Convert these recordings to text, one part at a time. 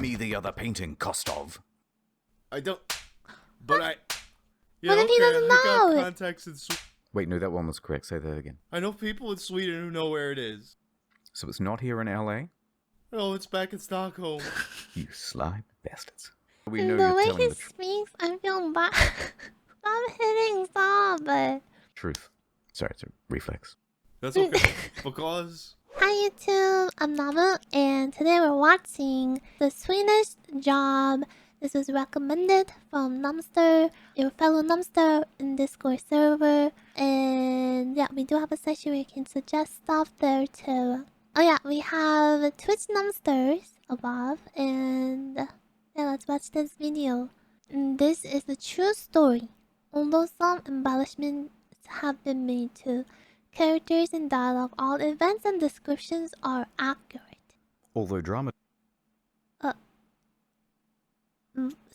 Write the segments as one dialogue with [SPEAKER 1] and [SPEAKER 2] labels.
[SPEAKER 1] me the other painting, Kostov.
[SPEAKER 2] I don't... But I... Yeah,
[SPEAKER 3] What if he doesn't
[SPEAKER 2] I got
[SPEAKER 3] know?
[SPEAKER 2] contacts in Sweden.
[SPEAKER 1] Wait, no, that one was correct. Say that again.
[SPEAKER 2] I know people in Sweden who know where it is.
[SPEAKER 1] So it's not here in LA?
[SPEAKER 2] Oh, it's back in Stockholm.
[SPEAKER 1] You sly bastards. We know
[SPEAKER 3] The
[SPEAKER 1] you're
[SPEAKER 3] way
[SPEAKER 1] telling
[SPEAKER 3] he
[SPEAKER 1] the
[SPEAKER 3] speaks, I feel bad. Stop hitting, stop.
[SPEAKER 1] truth. Sorry, it's a reflex.
[SPEAKER 2] That's okay. Because...
[SPEAKER 3] Hi YouTube, I'm Namu, and today we're watching The Swedish Job. This was recommended from Numster, your fellow Numster in Discord server. And yeah, we do have a section where you can suggest stuff there too. Oh yeah, we have Twitch Numsters above, and yeah, let's watch this video. And this is a true story, although some embellishments have been made to characters and dialogue. All events and descriptions are accurate.
[SPEAKER 1] Although drama...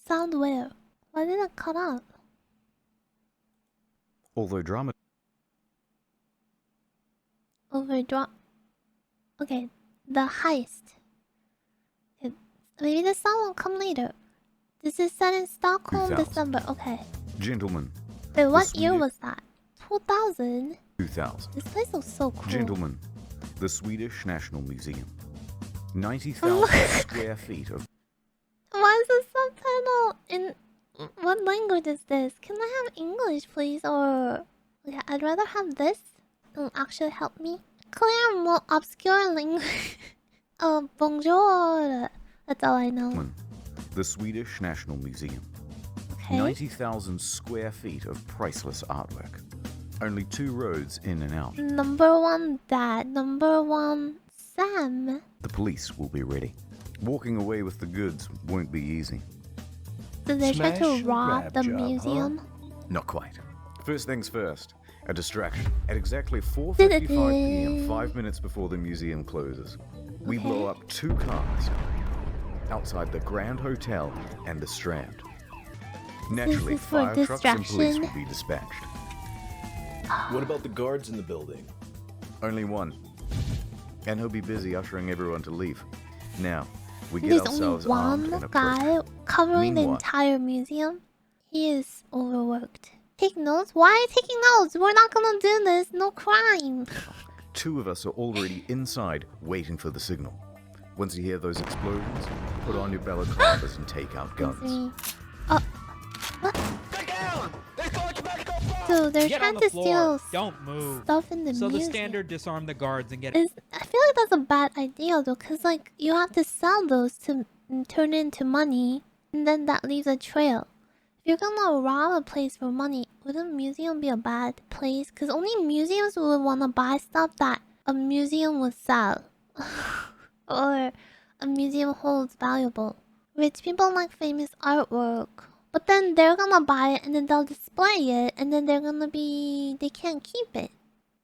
[SPEAKER 3] Sound where? Why did it cut out?
[SPEAKER 1] Although drama...
[SPEAKER 3] Overdraw. Okay, the heist. Okay, maybe the sound will come later. This is set in Stockholm,
[SPEAKER 1] 2000.
[SPEAKER 3] December. Okay.
[SPEAKER 1] Gentlemen.
[SPEAKER 3] Wait, what
[SPEAKER 1] the
[SPEAKER 3] year
[SPEAKER 1] Swedish-
[SPEAKER 3] was that? 2000?
[SPEAKER 1] 2000.
[SPEAKER 3] This place looks so cool.
[SPEAKER 1] Gentlemen, the Swedish National Museum. 90,000 square feet of...
[SPEAKER 3] Why is the subtitle in... What language is this? Can I have English, please? Or... Yeah, I'd rather have this. It'll actually help me. Clear more obscure language. Oh, bonjour. That's all I know.
[SPEAKER 1] The Swedish National Museum.
[SPEAKER 3] Okay.
[SPEAKER 1] 90,000 square feet of priceless artwork. Only 2 roads in and out.
[SPEAKER 3] Number one, Dad. Number one, Sam.
[SPEAKER 1] The police will be ready. Walking away with the goods won't be easy.
[SPEAKER 3] So they're trying
[SPEAKER 4] Smash
[SPEAKER 3] to
[SPEAKER 4] and
[SPEAKER 3] rob
[SPEAKER 4] grab
[SPEAKER 3] the
[SPEAKER 4] job, huh?
[SPEAKER 3] museum?
[SPEAKER 1] Not quite. First things first. A distraction. At exactly 4:55 p.m., 5 minutes before the museum closes, we
[SPEAKER 3] Okay.
[SPEAKER 1] blow up 2 cars outside the Grand Hotel and the Strand. Naturally,
[SPEAKER 3] is for
[SPEAKER 1] fire trucks and police
[SPEAKER 3] distraction.
[SPEAKER 1] will be dispatched.
[SPEAKER 4] What about the guards in the building?
[SPEAKER 1] Only one. And he'll be busy ushering everyone to leave. Now, we get
[SPEAKER 3] There's
[SPEAKER 1] ourselves
[SPEAKER 3] only
[SPEAKER 1] armed
[SPEAKER 3] one
[SPEAKER 1] and
[SPEAKER 3] guy
[SPEAKER 1] approach.
[SPEAKER 3] covering the
[SPEAKER 1] Meanwhile-
[SPEAKER 3] entire museum. He is overworked. Take notes? Why are you taking notes? We're not gonna do this. No crime.
[SPEAKER 1] 2 of us are already inside, waiting for the signal. Once you hear those explosions, put on your balaclavas and take out guns.
[SPEAKER 3] Oh. What? So they're
[SPEAKER 5] Get
[SPEAKER 3] trying
[SPEAKER 5] on
[SPEAKER 3] to
[SPEAKER 5] the floor.
[SPEAKER 3] steal
[SPEAKER 5] Don't move.
[SPEAKER 3] stuff in the
[SPEAKER 5] So the
[SPEAKER 3] museum.
[SPEAKER 5] standard disarm the guards and get
[SPEAKER 3] I feel like that's a bad idea though, cause like you have to sell those to turn into money, and then that leaves a trail. If you're gonna rob a place for money, wouldn't a museum be a bad place? Cause only museums would wanna buy stuff that a museum would sell, or a museum holds valuable. Rich people like famous artwork, but then they're gonna buy it and then they'll display it, and then they can't keep it.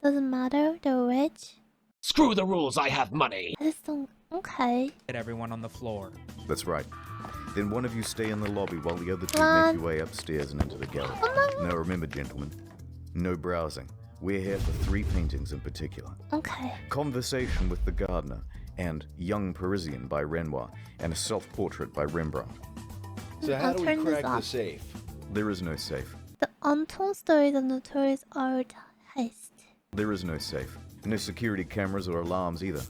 [SPEAKER 3] Doesn't matter, they're rich.
[SPEAKER 6] Screw the rules, I have money.
[SPEAKER 3] I just don't. Okay.
[SPEAKER 5] everyone on the floor.
[SPEAKER 1] That's right. Then one of you stay in the lobby while the other 2
[SPEAKER 3] Come
[SPEAKER 1] make your way upstairs and into the gallery. Now remember, gentlemen, no browsing. We're here for 3 paintings in particular.
[SPEAKER 3] Okay.
[SPEAKER 1] Conversation with the Gardener, and Young Parisian by Renoir, and a self-portrait by Rembrandt.
[SPEAKER 4] So how
[SPEAKER 3] I'll
[SPEAKER 4] do we
[SPEAKER 3] turn this
[SPEAKER 4] crack the
[SPEAKER 3] off.
[SPEAKER 4] safe?
[SPEAKER 1] There is no safe.
[SPEAKER 3] The untold stories of notorious art heist.
[SPEAKER 1] There is no safe. No security cameras or alarms either.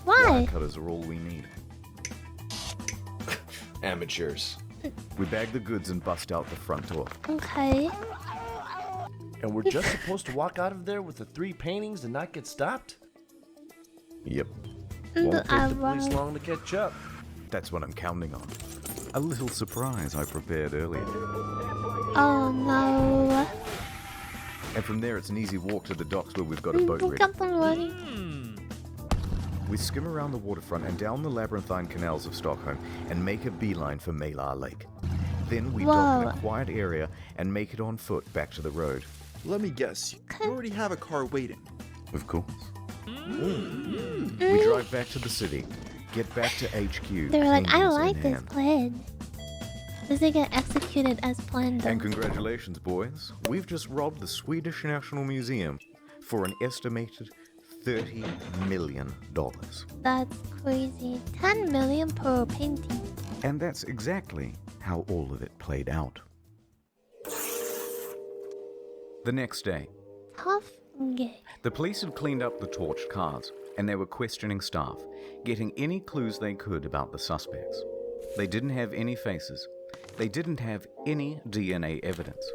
[SPEAKER 3] Why?
[SPEAKER 1] Wire cutters are all we need.
[SPEAKER 4] Amateurs.
[SPEAKER 1] We bag the goods and bust out the front door.
[SPEAKER 3] Okay.
[SPEAKER 7] And we're just supposed to walk out of there with the 3 paintings and not get stopped?
[SPEAKER 1] Yep.
[SPEAKER 7] Won't take the
[SPEAKER 3] I
[SPEAKER 7] police long to catch up.
[SPEAKER 1] That's what I'm counting on. A little surprise I prepared earlier.
[SPEAKER 3] Oh no.
[SPEAKER 1] And from there it's an easy walk to the docks where we've got a boat
[SPEAKER 3] Look
[SPEAKER 1] ready.
[SPEAKER 3] at them running.
[SPEAKER 1] We skim around the waterfront and down the labyrinthine canals of Stockholm and make a beeline for Malar Lake. Then we dock in
[SPEAKER 3] Whoa.
[SPEAKER 1] a quiet area and make it on foot back to the road.
[SPEAKER 8] Let me guess, you already have a car waiting.
[SPEAKER 1] Of course. We drive back to the city, get back to HQ.
[SPEAKER 3] They were like, I
[SPEAKER 1] paintings
[SPEAKER 3] like
[SPEAKER 1] in
[SPEAKER 3] this
[SPEAKER 1] hand.
[SPEAKER 3] plan. Does it get executed as planned though?
[SPEAKER 1] And congratulations, boys. We've just robbed the Swedish National Museum for an estimated $30 million.
[SPEAKER 3] That's crazy. 10 million per painting.
[SPEAKER 1] And that's exactly how all of it played out. The next day,
[SPEAKER 3] Tough gay.
[SPEAKER 1] the police had cleaned up the torched cars, and they were questioning staff, getting any clues they could about the suspects. They didn't have any faces. They didn't have any DNA evidence.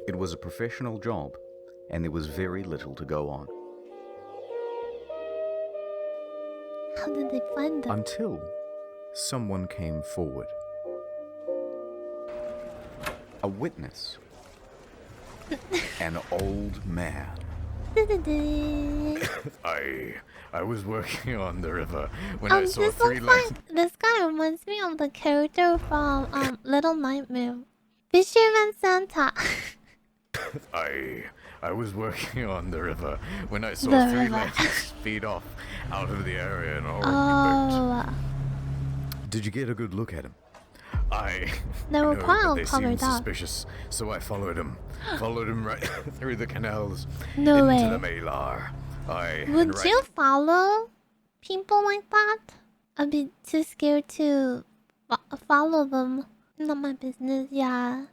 [SPEAKER 1] It was a professional job, and there was very little to go on.
[SPEAKER 3] How did they find them?
[SPEAKER 1] Until someone came forward. A witness. An old man. I was working on the river when I saw
[SPEAKER 3] this
[SPEAKER 1] three
[SPEAKER 3] looks
[SPEAKER 1] lads.
[SPEAKER 3] like this guy reminds me of the character from Little Nightmare. Fisherman Santa.
[SPEAKER 1] I was working on the river when I saw
[SPEAKER 3] The
[SPEAKER 1] three
[SPEAKER 3] river.
[SPEAKER 1] lads speed off out of the area in a orange boat.
[SPEAKER 3] Oh,
[SPEAKER 1] Did you get a good look at him?
[SPEAKER 3] they were
[SPEAKER 1] No,
[SPEAKER 3] quite
[SPEAKER 1] but
[SPEAKER 3] all
[SPEAKER 1] they seemed
[SPEAKER 3] covered up.
[SPEAKER 1] suspicious, so I followed him right through the canals
[SPEAKER 3] No
[SPEAKER 1] into
[SPEAKER 3] way.
[SPEAKER 1] the Malar.
[SPEAKER 3] Would you follow people like that? I'd be too scared to follow them. Not my business, yeah.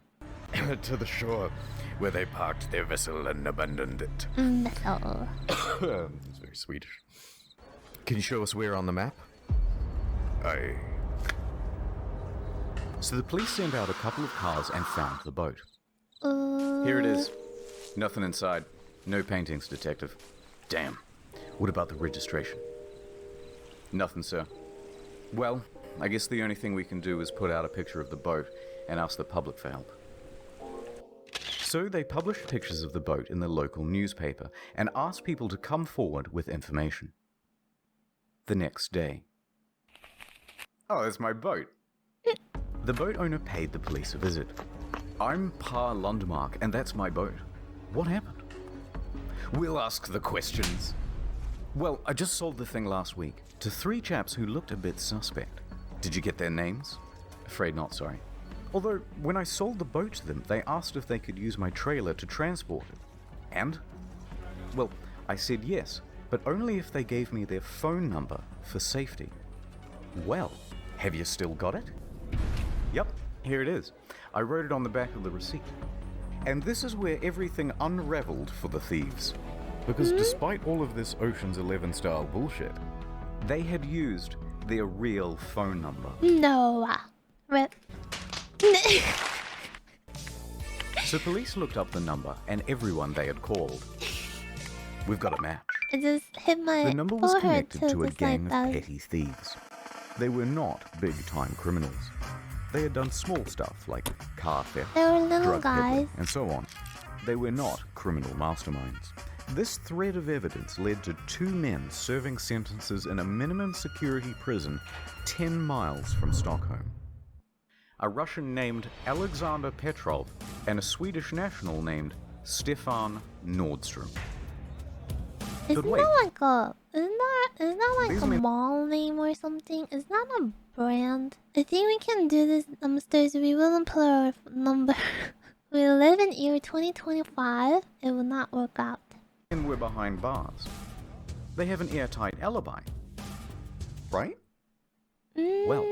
[SPEAKER 1] to the shore, where they parked their vessel and abandoned it.
[SPEAKER 3] Metal.
[SPEAKER 1] It's very Swedish. Can you show us where on the map? So the police sent out a couple of cars and found the boat. Here it is. Nothing inside. No paintings, detective. Damn. What about the registration? Nothing, sir. Well, I guess the only thing we can do is put out a picture of the boat and ask the public for help. So they published pictures of the boat in the local newspaper and asked people to come forward with information. The next day. Oh, there's my boat. The boat owner paid the police a visit. I'm Pa Lundmark, and that's my boat. What happened? We'll ask the questions. Well, I just sold the thing last week to 3 chaps who looked a bit suspect. Did you get their names? Afraid not, sorry. Although, when I sold the boat to them, they asked if they could use my trailer to transport it. And? Well, I said yes, but only if they gave me their phone number for safety. Well, have you still got it? Yep, here it is. I wrote it on the back of the receipt. And this is where everything unraveled for the thieves. Because despite all of this Ocean's 11 style bullshit, they had used their real phone number.
[SPEAKER 3] No. Rip.
[SPEAKER 1] So police looked up the number and everyone they had called. We've got a match.
[SPEAKER 3] I just hit my
[SPEAKER 1] The number was
[SPEAKER 3] forehead
[SPEAKER 1] connected
[SPEAKER 3] to
[SPEAKER 1] to a
[SPEAKER 3] the
[SPEAKER 1] gang
[SPEAKER 3] side
[SPEAKER 1] of petty thieves. They were not big-time criminals. They had done small stuff like car theft,
[SPEAKER 3] They were little
[SPEAKER 1] drug
[SPEAKER 3] guys.
[SPEAKER 1] peddling, and so on. They were not criminal masterminds. This thread of evidence led to 2 men serving sentences in a minimum security prison 10 miles from Stockholm. A Russian named Alexander Petrov and a Swedish national named Stefan Nordstrom.
[SPEAKER 3] Isn't
[SPEAKER 1] wait.
[SPEAKER 3] that like a isn't that like
[SPEAKER 1] These
[SPEAKER 3] a
[SPEAKER 1] men-
[SPEAKER 3] mall name or something? Is that a brand? I think we can do this dumpsters. We will put our number. We live in year 2025. It will not work out.
[SPEAKER 1] And we're behind bars. They have an airtight alibi. Right? Well,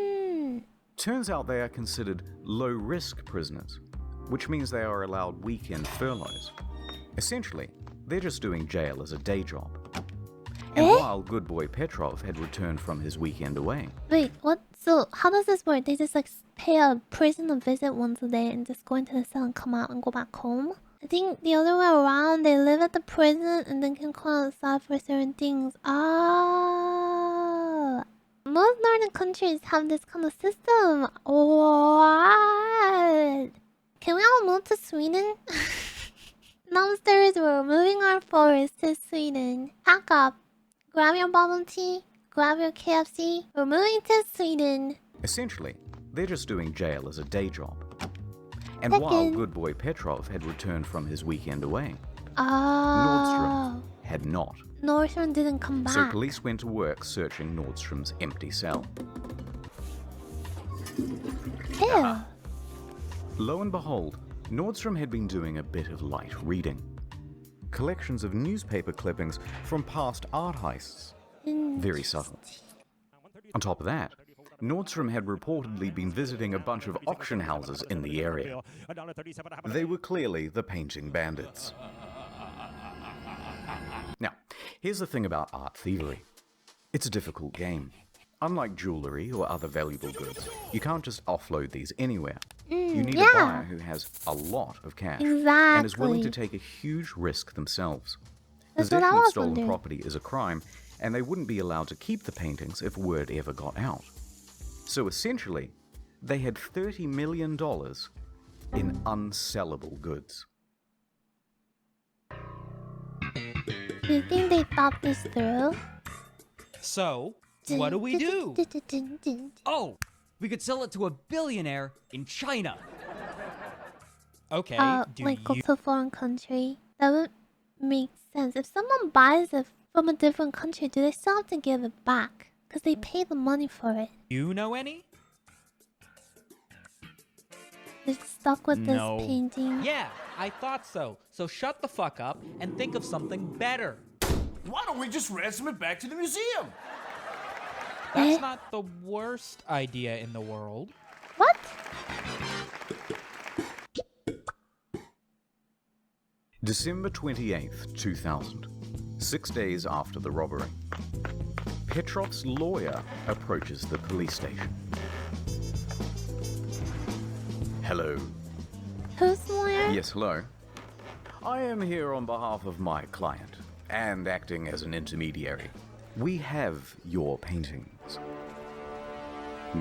[SPEAKER 1] turns out they are considered low-risk prisoners, which means they are allowed weekend furloughs. Essentially, they're just doing jail as a day job. And while good boy Petrov had returned from his weekend away,
[SPEAKER 3] Wait, what? So how does this work? They just like pay a prison a visit once a day and just go into the cell and come out and go back home? I think the other way around, they live at the prison and then can call outside for certain things. Ah, most northern countries have this kind of system. What? Can we all move to Sweden? Downstairs, we're moving our forest to Sweden. Pack up. Grab your bubble tea. Grab your KFC. We're moving to Sweden.
[SPEAKER 1] essentially, they're just doing jail as a day job. And while
[SPEAKER 3] Second.
[SPEAKER 1] good boy Petrov had returned from his weekend away,
[SPEAKER 3] Oh.
[SPEAKER 1] Nordstrom had not.
[SPEAKER 3] Nordstrom didn't come back.
[SPEAKER 1] So police went to work searching Nordstrom's empty cell.
[SPEAKER 3] Ew.
[SPEAKER 1] Lo and behold, Nordstrom had been doing a bit of light reading. Collections of newspaper clippings from past art heists. Very subtle. On top of that, Nordstrom had reportedly been visiting a bunch of auction houses in the area. They were clearly the painting bandits. Now, here's the thing about art thievery. It's a difficult game. Unlike jewelry or other valuable goods, you can't just offload these anywhere. You need a buyer who has a lot of cash and is willing to take a huge risk themselves. Possession of stolen property is a crime, and they wouldn't be allowed to keep the paintings if word ever got out. So essentially, they had $30 million in unsellable goods.
[SPEAKER 3] Do you think they thought this through?
[SPEAKER 9] So, what do we do?
[SPEAKER 10] Oh, we could sell it to a billionaire in China.
[SPEAKER 5] Okay,
[SPEAKER 3] like go to a foreign country. That would make sense. If someone buys it from a different country, do they still have to give it back? Because they pay the money for it.
[SPEAKER 5] You know any?
[SPEAKER 3] They're stuck with this painting.
[SPEAKER 5] Yeah, I thought so. So shut the fuck up and think of something better.
[SPEAKER 2] Why don't we just ransom it back to the museum?
[SPEAKER 5] That's not the worst idea in the world.
[SPEAKER 3] What?
[SPEAKER 1] December 28th, 2000. 6 days after the robbery. Petrov's lawyer approaches the police station. Hello.
[SPEAKER 3] Who's the lawyer?
[SPEAKER 1] Yes, hello. I am here on behalf of my client, and acting as an intermediary. We have your paintings.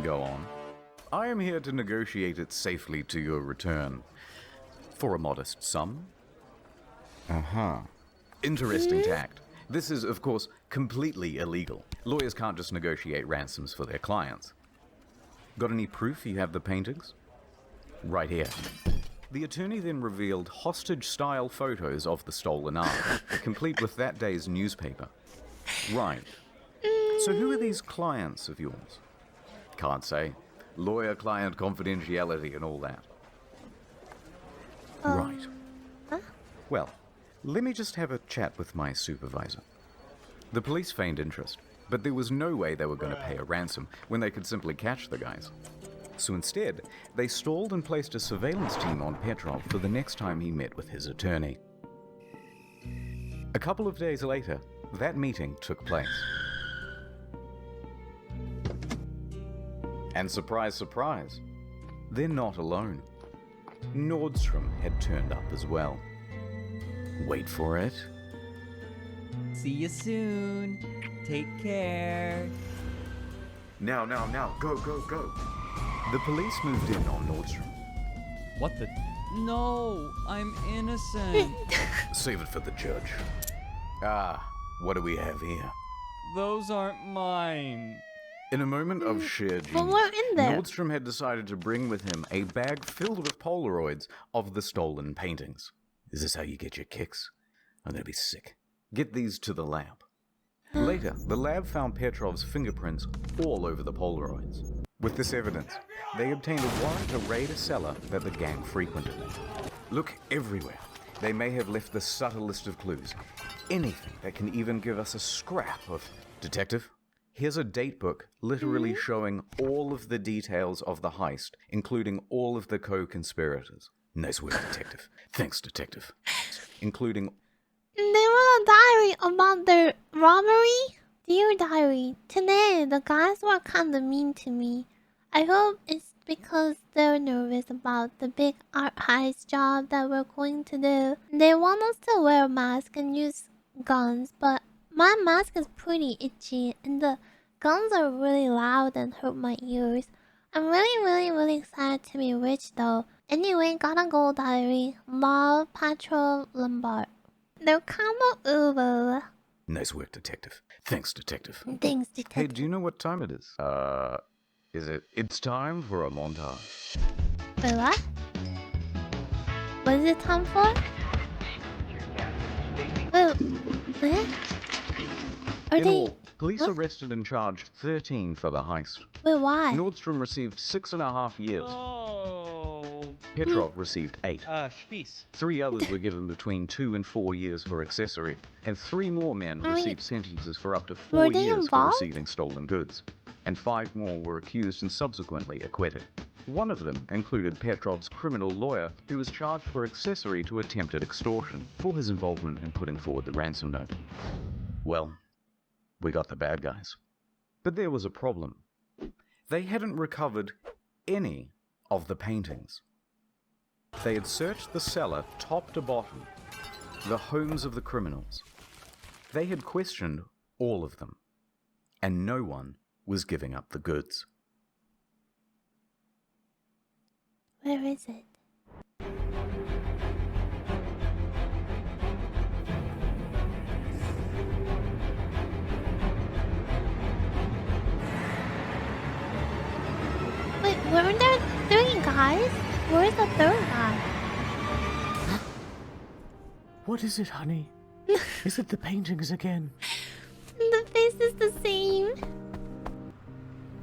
[SPEAKER 1] Go on. I am here to negotiate it safely to your return. For a modest sum. Interesting tact. This is, of course, completely illegal. Lawyers can't just negotiate ransoms for their clients. Got any proof you have the paintings? Right here. The attorney then revealed hostage-style photos of the stolen art, complete with that day's newspaper. Right. So who are these clients of yours? Can't say. Lawyer-client confidentiality and all that. Right. Well, let me just have a chat with my supervisor. The police feigned interest, but there was no way they were going to pay a ransom when they could simply catch the guys. So instead, they stalled and placed a surveillance team on Petrov for the next time he met with his attorney. A couple of days later, that meeting took place. And surprise, surprise, they're not alone. Nordstrom had turned up as well. Wait for it.
[SPEAKER 10] See you soon. Take care.
[SPEAKER 1] Now, go, go, go. The police moved in on Nordstrom.
[SPEAKER 5] What the?
[SPEAKER 10] No, I'm innocent.
[SPEAKER 1] Save it for the judge. What do we have here?
[SPEAKER 10] Those aren't mine.
[SPEAKER 1] In a moment of sheer
[SPEAKER 3] But
[SPEAKER 1] genius,
[SPEAKER 3] we're in there.
[SPEAKER 1] Nordstrom had decided to bring with him a bag filled with Polaroids of the stolen paintings. Is this how you get your kicks? I'm gonna be sick. Get these to the lab. Later, the lab found Petrov's fingerprints all over the Polaroids. With this evidence, they obtained a warrant to raid a cellar that the gang frequented. Look everywhere. They may have left the subtlest of clues. Anything that can even give us a scrap of... Detective, here's a date book literally showing all of the details of the heist, including all of the co-conspirators. Nice work, Detective. Thanks, Detective. Including...
[SPEAKER 3] They wrote a diary about their robbery? Dear diary, today the guys were kinda mean to me. I hope it's because they're nervous about the big art heist job that we're going to do. They want us to wear a mask and use guns, but my mask is pretty itchy and the guns are really loud and hurt my ears. I'm really excited to be rich though. Anyway, gotta go diary. Love, Patrol, Lombard. They're kinda uber.
[SPEAKER 1] Nice work, Detective. Thanks, Detective.
[SPEAKER 3] Thanks,
[SPEAKER 1] Hey,
[SPEAKER 3] detective.
[SPEAKER 1] do you know what time it is? Is it? It's time for a montage.
[SPEAKER 3] Wait, what? What is it time for? Wait, what? Are
[SPEAKER 1] In
[SPEAKER 3] they...
[SPEAKER 1] all, police
[SPEAKER 3] what?
[SPEAKER 1] arrested and charged 13 for the heist.
[SPEAKER 3] Wait, why?
[SPEAKER 1] Nordstrom received 6.5 years.
[SPEAKER 5] Oh.
[SPEAKER 1] Petrov received 8.
[SPEAKER 5] Spieß.
[SPEAKER 1] 3 others were given between 2 and 4 years for accessory, and 3 more men
[SPEAKER 3] I mean,
[SPEAKER 1] received sentences for up to
[SPEAKER 3] were
[SPEAKER 1] 4
[SPEAKER 3] they
[SPEAKER 1] years for
[SPEAKER 3] involved?
[SPEAKER 1] receiving stolen goods. and 5 more were accused and subsequently acquitted. One of them included Petrov's criminal lawyer, who was charged for accessory to attempted extortion for his involvement in putting forward the ransom note. Well, we got the bad guys. But there was a problem. They hadn't recovered any of the paintings. They had searched the cellar top to bottom, the homes of the criminals. They had questioned all of them, and no one was giving up the goods.
[SPEAKER 3] Where is it? Wait, weren't there 3 guys? Where's the 3rd guy?
[SPEAKER 2] What is it, honey? Is it the paintings again?
[SPEAKER 3] The face is the same.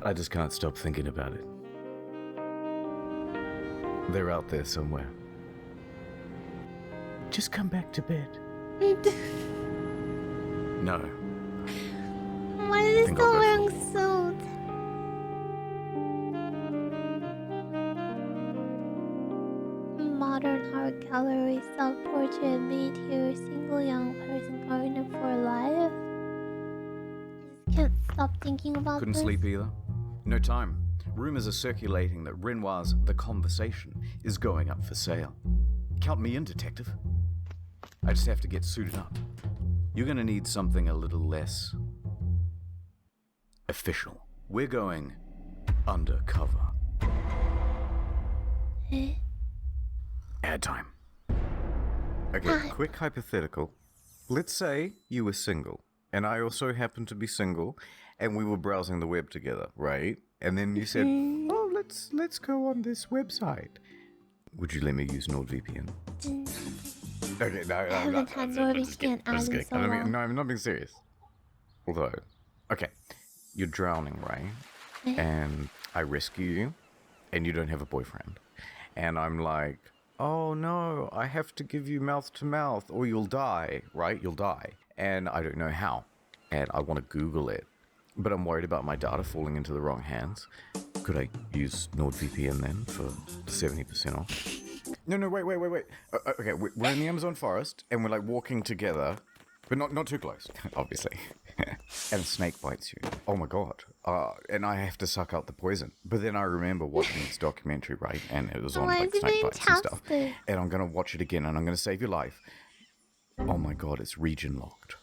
[SPEAKER 1] I just can't stop thinking about it. They're out there somewhere.
[SPEAKER 2] Just come back to bed.
[SPEAKER 1] No.
[SPEAKER 3] Why is he
[SPEAKER 1] Think
[SPEAKER 3] still
[SPEAKER 1] I'll go
[SPEAKER 3] wearing
[SPEAKER 1] for
[SPEAKER 3] suit? Modern art gallery, self-portrait, made here, single young person gardener for life. Just can't stop thinking about
[SPEAKER 1] Couldn't
[SPEAKER 3] this.
[SPEAKER 1] sleep either. No time. Rumors are circulating that Renoir's The Conversation is going up for sale. Count me in, detective. I just have to get suited up. You're gonna need something a little less official. We're going undercover.
[SPEAKER 3] Eh?
[SPEAKER 1] Ad time. Okay, quick hypothetical. Let's say you were single, and I also happen to be single, and we were browsing the web together, right? And then you said, "Oh, let's go on this website." Would you let me use NordVPN? Okay, no,
[SPEAKER 3] I haven't had NordVPN ads in so long.
[SPEAKER 1] No, I'm not being serious. Although, okay, you're drowning, right? And I rescue you, and you don't have a boyfriend. And I'm like, oh no, I have to give you mouth to mouth, or you'll die, right? You'll die. And I don't know how. And I want to Google it. But I'm worried about my data falling into the wrong hands. Could I use NordVPN then for 70% off? No, wait. Okay, we're in the Amazon forest, and we're like walking together, but not too close, obviously. And a snake bites you. Oh my god. And I have to suck out the poison. But then I remember watching this documentary, right? And it was on
[SPEAKER 3] Why
[SPEAKER 1] like
[SPEAKER 3] is it
[SPEAKER 1] snake
[SPEAKER 3] being
[SPEAKER 1] bites and stuff.
[SPEAKER 3] tested?
[SPEAKER 1] And I'm gonna watch it again, and I'm gonna save your life. Oh my god, it's region locked.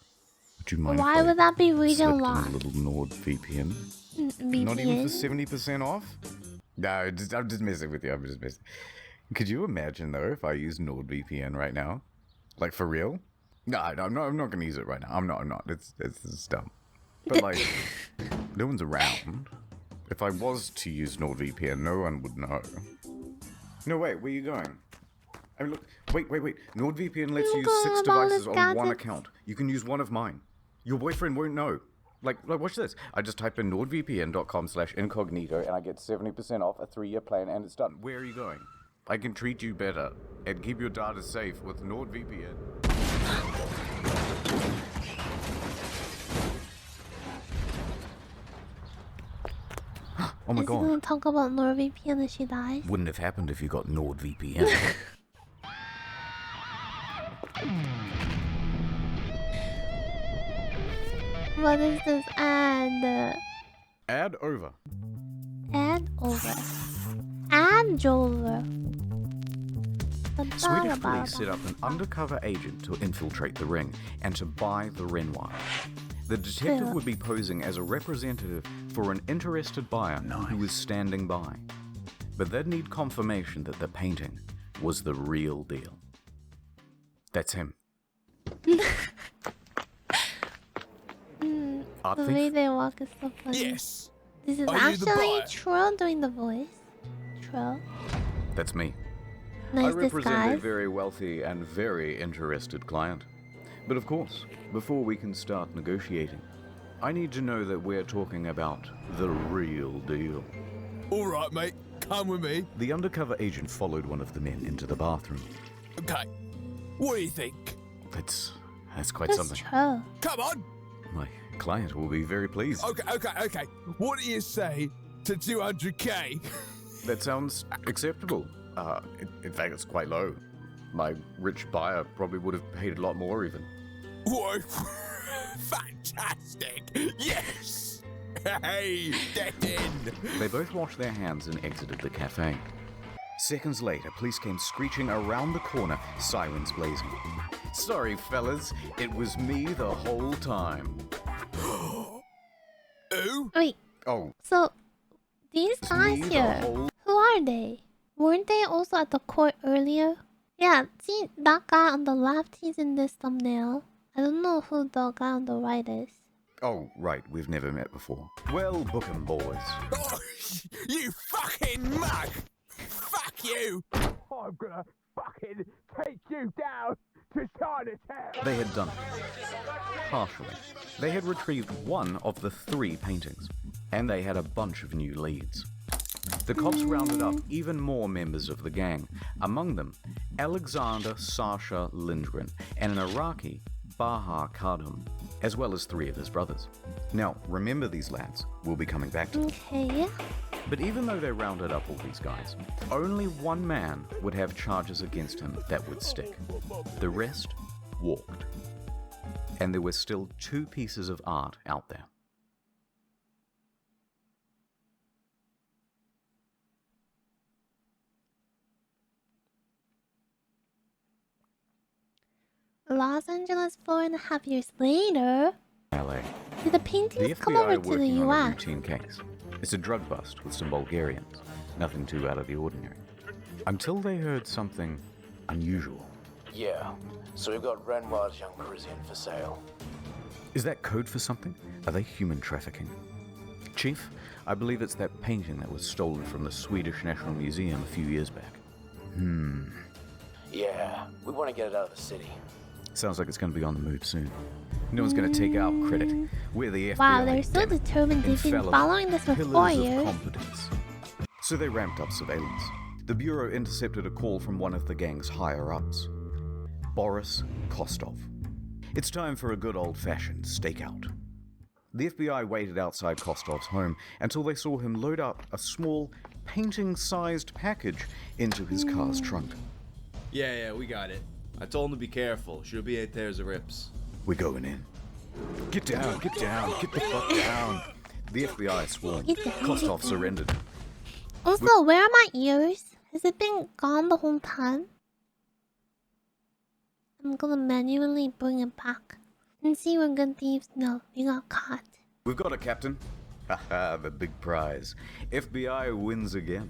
[SPEAKER 1] Would you mind?
[SPEAKER 3] Why
[SPEAKER 1] if I
[SPEAKER 3] would that be
[SPEAKER 1] slipped
[SPEAKER 3] region
[SPEAKER 1] in
[SPEAKER 3] locked?
[SPEAKER 1] a little NordVPN?
[SPEAKER 3] VPN?
[SPEAKER 1] Not even for 70% off? No, I'm just messing with you. I'm just messing. Could you imagine though if I use NordVPN right now, like for real? No, I'm not gonna use it right now. I'm not. It's dumb. But like, no one's around. If I was to use NordVPN, no one would know. No, wait, where are you going? I mean, look, wait. NordVPN lets you use 6 devices on one account. You can use one of mine. Your boyfriend won't know. Like, watch this. I just type in nordvpn.com/incognito and I get 70% off a 3-year plan and it's done. Where are you going? I can treat you better and keep your data safe with NordVPN. Oh my god.
[SPEAKER 3] Is he gonna talk about NordVPN if she dies?
[SPEAKER 1] Wouldn't have happened if you got NordVPN.
[SPEAKER 3] What is this ad?
[SPEAKER 1] Ad over.
[SPEAKER 3] Ad over. Ad over.
[SPEAKER 1] Swedish police set up an undercover agent to infiltrate the ring and to buy the Renoir. The detective would be posing as a representative for an interested buyer who was standing by. But they'd need confirmation that the painting was the real deal. That's him. Art
[SPEAKER 3] The
[SPEAKER 1] thief?
[SPEAKER 3] way they walk is so funny.
[SPEAKER 2] Yes.
[SPEAKER 3] This is
[SPEAKER 2] Are you the
[SPEAKER 3] actually
[SPEAKER 2] buyer?
[SPEAKER 3] Troll doing the voice. Troll.
[SPEAKER 1] That's me.
[SPEAKER 3] Nice
[SPEAKER 1] I represent a
[SPEAKER 3] disguise.
[SPEAKER 1] very wealthy and very interested client. But of course, before we can start negotiating, I need to know that we're talking about the real deal.
[SPEAKER 2] All right, mate. Come with me.
[SPEAKER 1] The undercover agent followed one of the men into the bathroom.
[SPEAKER 2] Okay. What do you think?
[SPEAKER 1] That's quite
[SPEAKER 3] That's
[SPEAKER 1] something.
[SPEAKER 3] Troll.
[SPEAKER 2] Come on.
[SPEAKER 1] Client will be very pleased.
[SPEAKER 2] Okay. What do you say to 200k?
[SPEAKER 1] That sounds acceptable. In fact, it's quite low. My rich buyer probably would have paid a lot more even.
[SPEAKER 2] Whoa, fantastic! Yes! Hey, get in!
[SPEAKER 1] They both washed their hands and exited the cafe. Seconds later, police came screeching around the corner, sirens blazing. Sorry, fellas, it was me the whole time.
[SPEAKER 2] Who?
[SPEAKER 3] Wait,
[SPEAKER 1] Oh,
[SPEAKER 3] so these
[SPEAKER 1] it's
[SPEAKER 3] guys
[SPEAKER 1] me the
[SPEAKER 3] here,
[SPEAKER 1] whole...
[SPEAKER 3] who are they? Weren't they also at the court earlier? Yeah, see that guy on the left, he's in this thumbnail. I don't know who the guy on the right is.
[SPEAKER 1] Oh, right, we've never met before. Well, book 'em, boys.
[SPEAKER 2] Oh, you fucking mug! Fuck you! I'm gonna fucking take you down to Chinatown!
[SPEAKER 1] They had done it. Partially. They had retrieved one of the 3 paintings, and they had a bunch of new leads. The cops rounded up even more members of the gang, among them Alexander Sasha Lindgren and an Iraqi, Baha Kadum, as well as 3 of his brothers. Now, remember these lads, we'll be coming back to them.
[SPEAKER 3] Okay.
[SPEAKER 1] But even though they rounded up all these guys, only one man would have charges against him that would stick. The rest walked. And there were still 2 pieces of art out there.
[SPEAKER 3] Los Angeles 4.5 years later.
[SPEAKER 1] LA.
[SPEAKER 3] Did the paintings
[SPEAKER 1] The
[SPEAKER 3] come
[SPEAKER 1] FBI
[SPEAKER 3] over
[SPEAKER 1] are
[SPEAKER 3] to the
[SPEAKER 1] working on a
[SPEAKER 3] US?
[SPEAKER 1] routine case. It's a drug bust with some Bulgarians. Nothing too out of the ordinary. Until they heard something unusual.
[SPEAKER 4] Yeah. So we've got Renoir's young Parisian for sale.
[SPEAKER 1] Is that code for something? Are they human trafficking? Chief, I believe it's that painting that was stolen from the Swedish National Museum a few years back.
[SPEAKER 4] Yeah. We want to get it out of the city.
[SPEAKER 1] Sounds like it's going to be on the move soon. No one's going to take our credit. We're the FBI.
[SPEAKER 3] Wow, they're so
[SPEAKER 1] damn it.
[SPEAKER 3] determined. They've been
[SPEAKER 1] Infallible
[SPEAKER 3] following this for 4
[SPEAKER 1] pillars of
[SPEAKER 3] years.
[SPEAKER 1] competence. So they ramped up surveillance. The Bureau intercepted a call from one of the gang's higher-ups, Boris Kostov. It's time for a good old-fashioned stakeout. The FBI waited outside Kostov's home until they saw him load up a small, painting-sized package into his car's trunk.
[SPEAKER 2] Yeah, we got it. I told him to be careful. Should be 8 pairs of rips.
[SPEAKER 1] We're going in. Get down, get the fuck down. The FBI sworn.
[SPEAKER 3] Get down,
[SPEAKER 1] Kostov
[SPEAKER 3] get down.
[SPEAKER 1] surrendered.
[SPEAKER 3] Also, where are my ears? Has it been gone the whole time? I'm gonna manually bring it back. And see when good thieves know we got caught.
[SPEAKER 1] We've got it, Captain. Haha, the big prize. FBI wins again.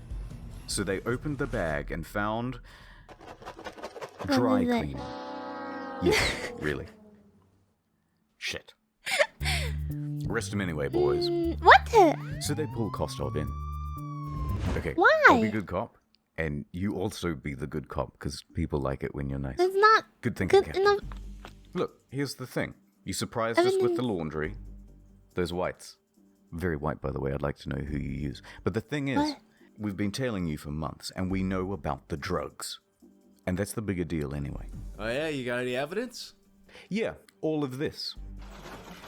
[SPEAKER 1] So they opened the bag and found... dry
[SPEAKER 3] is it?
[SPEAKER 1] cleaning. Yeah, really. Shit. Arrest him anyway, boys.
[SPEAKER 3] What?
[SPEAKER 1] So they pull Kostov in. Okay,
[SPEAKER 3] Why?
[SPEAKER 1] I'll be good cop. And you also be the good cop, because people like it when you're nice.
[SPEAKER 3] That's not
[SPEAKER 1] Good thinking,
[SPEAKER 3] good
[SPEAKER 1] Captain.
[SPEAKER 3] enough.
[SPEAKER 1] Look, here's the thing. You surprised us with the laundry. Those whites. Very white, by the way. I'd like to know who you use. But the thing is,
[SPEAKER 3] What?
[SPEAKER 1] we've been tailing you for months, and we know about the drugs. And that's the bigger deal anyway.
[SPEAKER 2] Oh yeah, you got any evidence?
[SPEAKER 1] Yeah, all of this.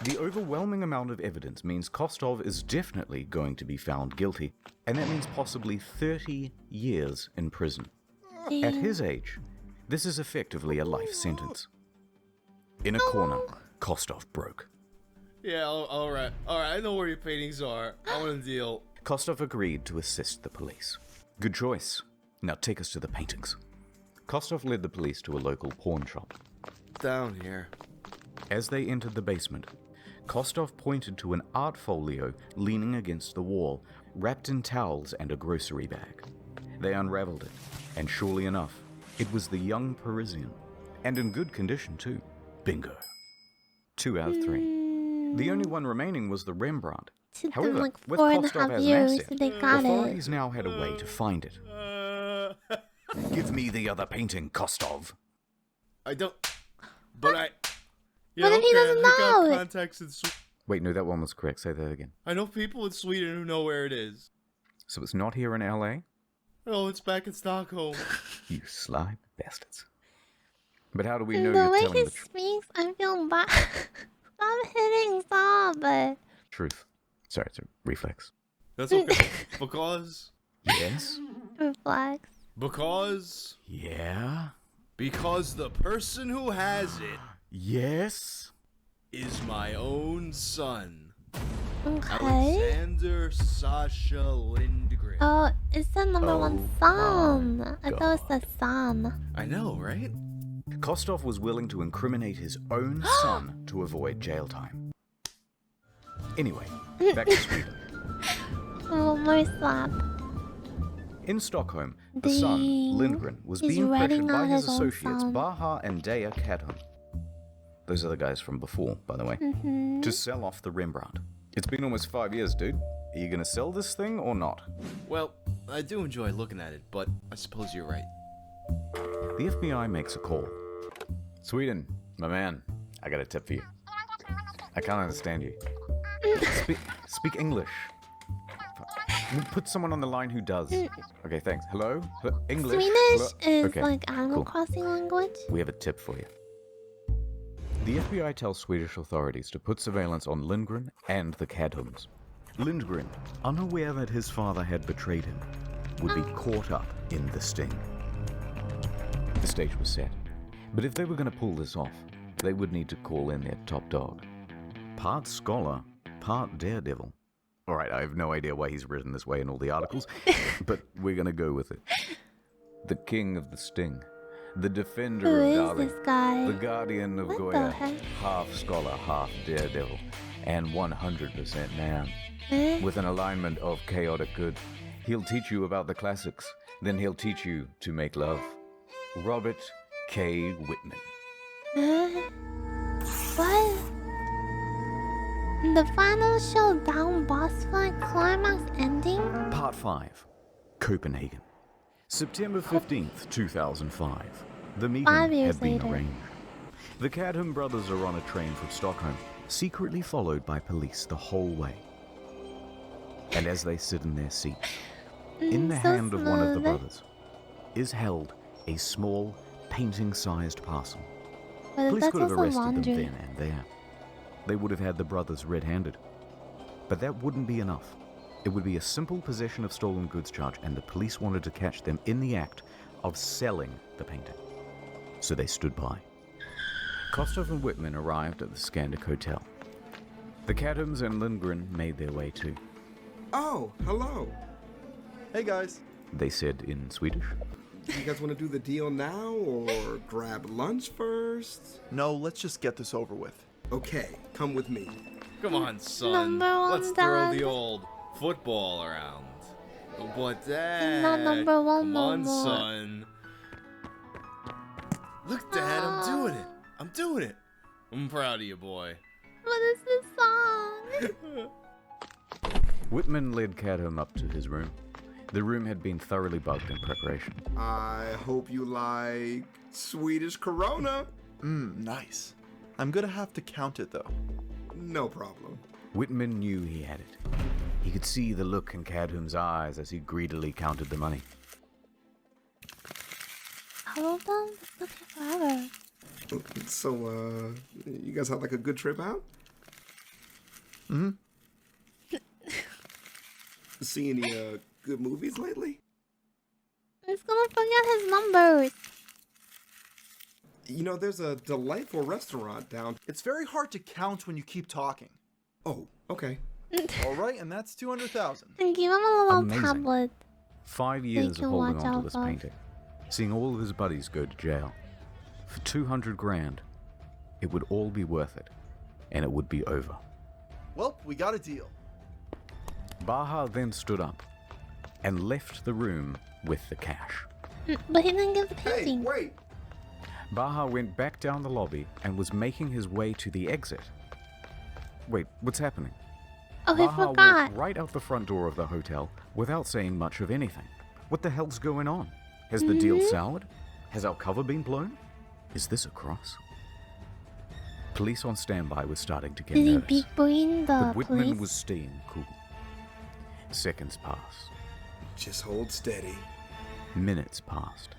[SPEAKER 1] The overwhelming amount of evidence means Kostov is definitely going to be found guilty, and that means possibly 30 years in prison. At his age, this is effectively a life sentence. In a corner, Kostov broke.
[SPEAKER 2] Yeah, alright. I know where your paintings are. I want a deal.
[SPEAKER 1] Kostov agreed to assist the police. Good choice. Now take us to the paintings. Kostov led the police to a local pawn shop.
[SPEAKER 2] Down here.
[SPEAKER 1] As they entered the basement, Kostov pointed to an art folio leaning against the wall, wrapped in towels and a grocery bag. They unraveled it, and surely enough, it was the young Parisian. And in good condition, too. Bingo. 2 out of 3. The only one remaining was the Rembrandt.
[SPEAKER 3] Took them
[SPEAKER 1] However,
[SPEAKER 3] like
[SPEAKER 1] with
[SPEAKER 3] 4.5
[SPEAKER 1] Kostov as an
[SPEAKER 3] years
[SPEAKER 1] asset,
[SPEAKER 3] so they got it.
[SPEAKER 1] authorities now had a way to find it. Give me the other painting, Kostov.
[SPEAKER 2] I don't... But I...
[SPEAKER 3] What if he doesn't know it?
[SPEAKER 2] Contacts in Sweden.
[SPEAKER 1] Wait, no, that one was correct. Say that again.
[SPEAKER 2] I know people in Sweden who know where it is.
[SPEAKER 1] So it's not here in LA?
[SPEAKER 2] Oh, it's back in Stockholm.
[SPEAKER 1] You sly bastards. But how do we know
[SPEAKER 3] The
[SPEAKER 1] you're
[SPEAKER 3] way
[SPEAKER 1] telling
[SPEAKER 3] he
[SPEAKER 1] the truth?
[SPEAKER 3] speaks, I feel bad. Stop hitting stop.
[SPEAKER 1] Truth. Sorry, it's a reflex.
[SPEAKER 11] That's okay. Because.
[SPEAKER 1] Yes?
[SPEAKER 3] Reflex.
[SPEAKER 11] Because.
[SPEAKER 1] Yeah?
[SPEAKER 11] Because the person who has it
[SPEAKER 1] Yes?
[SPEAKER 11] is my own son.
[SPEAKER 3] Okay.
[SPEAKER 11] Alexander Sasha Lindgren.
[SPEAKER 3] Oh, it's the number one son. I thought it was the son.
[SPEAKER 11] I know, right?
[SPEAKER 1] Kostov was willing to incriminate his own son to avoid jail time. Anyway, back to Sweden.
[SPEAKER 3] Oh, more slap.
[SPEAKER 1] In Stockholm, the son, Lindgren, was
[SPEAKER 3] He's
[SPEAKER 1] being
[SPEAKER 3] ratting
[SPEAKER 1] pressured by
[SPEAKER 3] out
[SPEAKER 1] his
[SPEAKER 3] his own
[SPEAKER 1] associates
[SPEAKER 3] son.
[SPEAKER 1] Baha and Dea Kadham. Those are the guys from before, by the way. To sell off the Rembrandt. It's been almost 5 years, dude. Are you gonna sell this thing or not?
[SPEAKER 11] Well, I do enjoy looking at it, but I suppose you're right.
[SPEAKER 1] The FBI makes a call. Sweden, my man, I got a tip for you. I can't understand you. Speak English. We'll put someone on the line who does. Okay, thanks. Hello? English?
[SPEAKER 3] Swedish
[SPEAKER 1] Hello?
[SPEAKER 3] is
[SPEAKER 1] Okay,
[SPEAKER 3] like Animal
[SPEAKER 1] cool.
[SPEAKER 3] Crossing language.
[SPEAKER 1] We have a tip for you. The FBI tells Swedish authorities to put surveillance on Lindgren and the Kadhams. Lindgren, unaware that his father had betrayed him, would be caught up in the sting. The stage was set, but if they were going to pull this off, they would need to call in their top dog. Part scholar, part daredevil. Alright, I have no idea why he's written this way in all the articles, but we're going to go with it. The king of the sting. The defender
[SPEAKER 3] Who
[SPEAKER 1] of
[SPEAKER 3] is
[SPEAKER 1] Darling,
[SPEAKER 3] this guy?
[SPEAKER 1] the guardian of
[SPEAKER 3] What the
[SPEAKER 1] Goya,
[SPEAKER 3] heck?
[SPEAKER 1] half scholar, half daredevil, and 100% man.
[SPEAKER 3] Eh?
[SPEAKER 1] With an alignment of chaotic good, he'll teach you about the classics, then he'll teach you to make love. Robert K. Whitman.
[SPEAKER 3] What? The final showdown boss fight climax ending?
[SPEAKER 1] Part 5. Copenhagen. September 15th, 2005. The meeting
[SPEAKER 3] 5 years
[SPEAKER 1] had been
[SPEAKER 3] later.
[SPEAKER 1] arranged. The Kadham brothers are on a train from Stockholm, secretly followed by police the whole way. And as they sit in their seats, in the
[SPEAKER 3] so
[SPEAKER 1] hand of one of the
[SPEAKER 3] smooth.
[SPEAKER 1] brothers is held a small, painting-sized parcel.
[SPEAKER 3] But
[SPEAKER 1] Police
[SPEAKER 3] that's
[SPEAKER 1] could have
[SPEAKER 3] also
[SPEAKER 1] arrested
[SPEAKER 3] laundry.
[SPEAKER 1] them then and there. They would have had the brothers red-handed. But that wouldn't be enough. It would be a simple possession of stolen goods charge, and the police wanted to catch them in the act of selling the painting. So they stood by. Kostov and Whitman arrived at the Scandic Hotel. The Kadhams and Lindgren made their way too.
[SPEAKER 8] Oh, hello. Hey guys.
[SPEAKER 1] They said in Swedish.
[SPEAKER 8] You guys want to do the deal now or grab lunch first?
[SPEAKER 12] No, let's just get this over with.
[SPEAKER 8] Okay, come with me.
[SPEAKER 11] Come on, son.
[SPEAKER 3] Number one
[SPEAKER 11] Let's throw
[SPEAKER 3] dad.
[SPEAKER 11] the old football around. But Dad,
[SPEAKER 3] Not number one
[SPEAKER 11] come
[SPEAKER 3] no
[SPEAKER 11] on,
[SPEAKER 3] more.
[SPEAKER 11] son. Look, Dad, I'm doing it. I'm doing it. I'm proud of you, boy.
[SPEAKER 3] What is this song?
[SPEAKER 1] Whitman led Kadham up to his room. The room had been thoroughly bugged in preparation.
[SPEAKER 8] I hope you like Swedish Corona.
[SPEAKER 12] Nice. I'm gonna have to count it though.
[SPEAKER 8] No problem.
[SPEAKER 1] Whitman knew he had it. He could see the look in Kadham's eyes as he greedily counted the money.
[SPEAKER 3] All of them? This took forever.
[SPEAKER 8] So, you guys had like a good trip out? See any good movies lately?
[SPEAKER 3] He's gonna forget his numbers.
[SPEAKER 8] You know, there's a delightful restaurant down.
[SPEAKER 12] It's very hard to count when you keep talking.
[SPEAKER 8] Oh, okay.
[SPEAKER 12] All right, and that's 200,000.
[SPEAKER 3] And give him a little
[SPEAKER 1] Amazing.
[SPEAKER 3] tablet.
[SPEAKER 1] 5
[SPEAKER 3] They
[SPEAKER 1] years of
[SPEAKER 3] can
[SPEAKER 1] holding
[SPEAKER 3] watch
[SPEAKER 1] on to
[SPEAKER 3] out
[SPEAKER 1] this
[SPEAKER 3] for.
[SPEAKER 1] painting, seeing all of his buddies go to jail. For 200 grand, it would all be worth it, and it would be over.
[SPEAKER 12] Well, we got a deal.
[SPEAKER 1] Baha then stood up and left the room with the cash.
[SPEAKER 3] But he didn't give the
[SPEAKER 8] Hey,
[SPEAKER 3] painting.
[SPEAKER 8] wait.
[SPEAKER 1] Baha went back down the lobby and was making his way to the exit. Wait, what's happening?
[SPEAKER 3] Oh, he
[SPEAKER 1] Baha
[SPEAKER 3] forgot.
[SPEAKER 1] walked right out the front door of the hotel without saying much of anything. What the hell's going on? Has the deal soured? Has our cover been blown? Is this a cross? Police on standby were starting to get
[SPEAKER 3] Did he
[SPEAKER 1] nervous.
[SPEAKER 3] big brain the
[SPEAKER 1] But Whitman
[SPEAKER 3] police?
[SPEAKER 1] was staying cool. Seconds passed.
[SPEAKER 8] Just hold steady.
[SPEAKER 1] Minutes passed.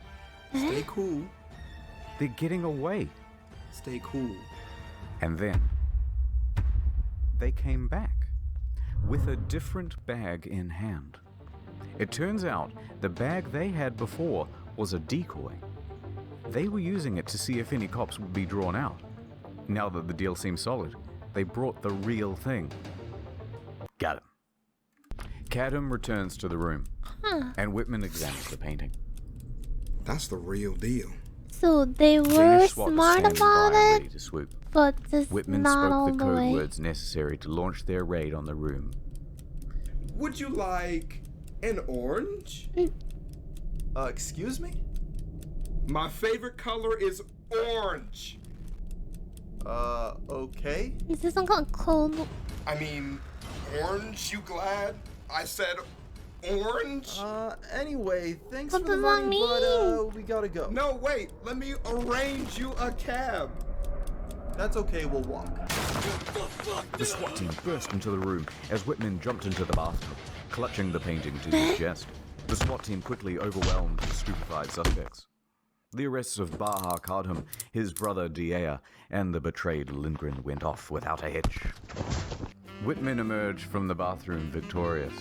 [SPEAKER 8] Stay cool.
[SPEAKER 1] They're getting away.
[SPEAKER 8] Stay cool.
[SPEAKER 1] And then, they came back with a different bag in hand. It turns out the bag they had before was a decoy. They were using it to see if any cops would be drawn out. Now that the deal seemed solid, they brought the real thing. Got him. Cadham returns to the room, and Whitman examines the painting.
[SPEAKER 8] That's the real deal.
[SPEAKER 3] So they were
[SPEAKER 1] Danish SWAT
[SPEAKER 3] smart
[SPEAKER 1] standing
[SPEAKER 3] about
[SPEAKER 1] by,
[SPEAKER 3] it,
[SPEAKER 1] ready to swoop.
[SPEAKER 3] but just
[SPEAKER 1] Whitman
[SPEAKER 3] not all
[SPEAKER 1] spoke the
[SPEAKER 3] the
[SPEAKER 1] code
[SPEAKER 3] way.
[SPEAKER 1] words necessary to launch their raid on the room.
[SPEAKER 8] Would you like an orange?
[SPEAKER 12] Excuse me?
[SPEAKER 8] My favorite color is orange.
[SPEAKER 12] Okay.
[SPEAKER 3] Is this some kind of cold?
[SPEAKER 8] I mean, orange, you glad? I said orange?
[SPEAKER 12] Anyway, thanks
[SPEAKER 3] What
[SPEAKER 12] for the
[SPEAKER 3] does that
[SPEAKER 12] money, but we gotta go.
[SPEAKER 8] No, wait, let me arrange you a cab.
[SPEAKER 12] That's okay, we'll walk.
[SPEAKER 1] The SWAT team burst into the room as Whitman jumped into the bathroom, clutching the painting to his chest. The SWAT team quickly overwhelmed the stupefied suspects. The arrests of Baha Kadham, his brother Diea, and the betrayed Lindgren went off without a hitch. Whitman emerged from the bathroom victorious.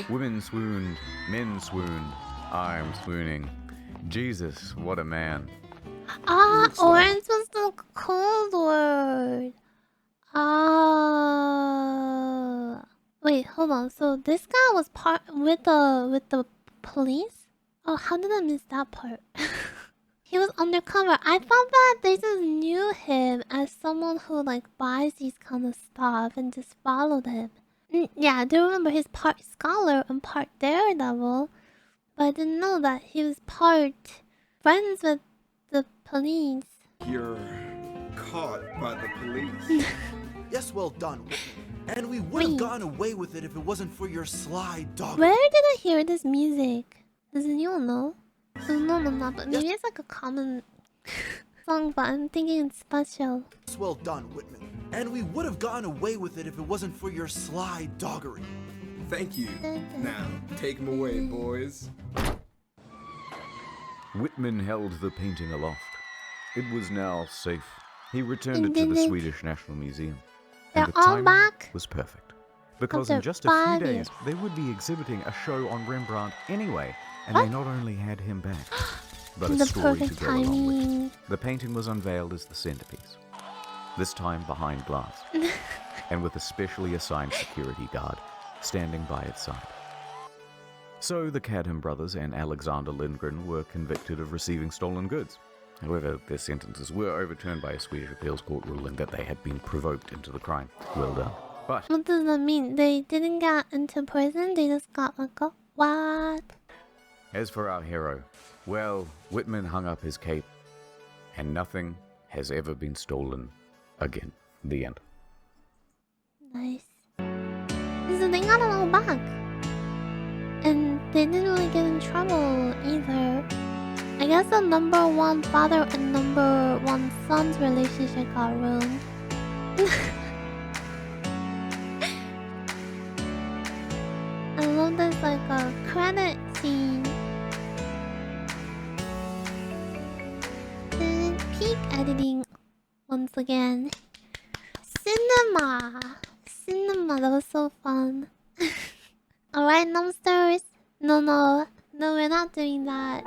[SPEAKER 1] Women swooned, men swooned, I'm swooning. Jesus, what a man.
[SPEAKER 3] Orange was the cold word. Wait, hold on. So this guy was part with the police? Oh, how did I miss that part? He was undercover. I thought that they just knew him as someone who like buys these kind of stuff and just followed him. Yeah, I do remember he's part scholar and part daredevil, but I didn't know that he was part friends with the police.
[SPEAKER 8] You're caught by the police.
[SPEAKER 12] Yes, well done, Whitman. And we would have gotten away with it if it wasn't for your sly dog.
[SPEAKER 3] Where did I hear this music? Does anyone know? No, but maybe it's like a common song, but I'm thinking it's special.
[SPEAKER 12] Yes, well done, Whitman. And we would have gotten away with it if it wasn't for your sly doggery.
[SPEAKER 8] Thank you. Now, take him away, boys.
[SPEAKER 1] Whitman held the painting aloft. It was now safe. He returned it to the Swedish National Museum. And the timing was perfect. Because in just a few days, they would be exhibiting a show on Rembrandt anyway, and they not only had him back, but a story to go along with it. The painting was unveiled as the centerpiece, this time behind glass, and with a specially assigned security guard standing by its side. So the Cadham brothers and Alexander Lindgren were convicted of receiving stolen goods. However, their sentences were overturned by a Swedish appeals court ruling that they had been provoked into the crime. Well done. But
[SPEAKER 3] what does that mean? They didn't get into prison, they just got let go? What?
[SPEAKER 1] As for our hero, well, Whitman hung up his cape, and nothing has ever been stolen again. The end.
[SPEAKER 3] Nice. So they got a little back. And they didn't really get in trouble either. I guess the number one father and number one son's relationship got ruined. I love this like a credit scene. And peak editing once again. Cinema! Cinema, that was so fun. Alright, numbsters. No, we're not doing that.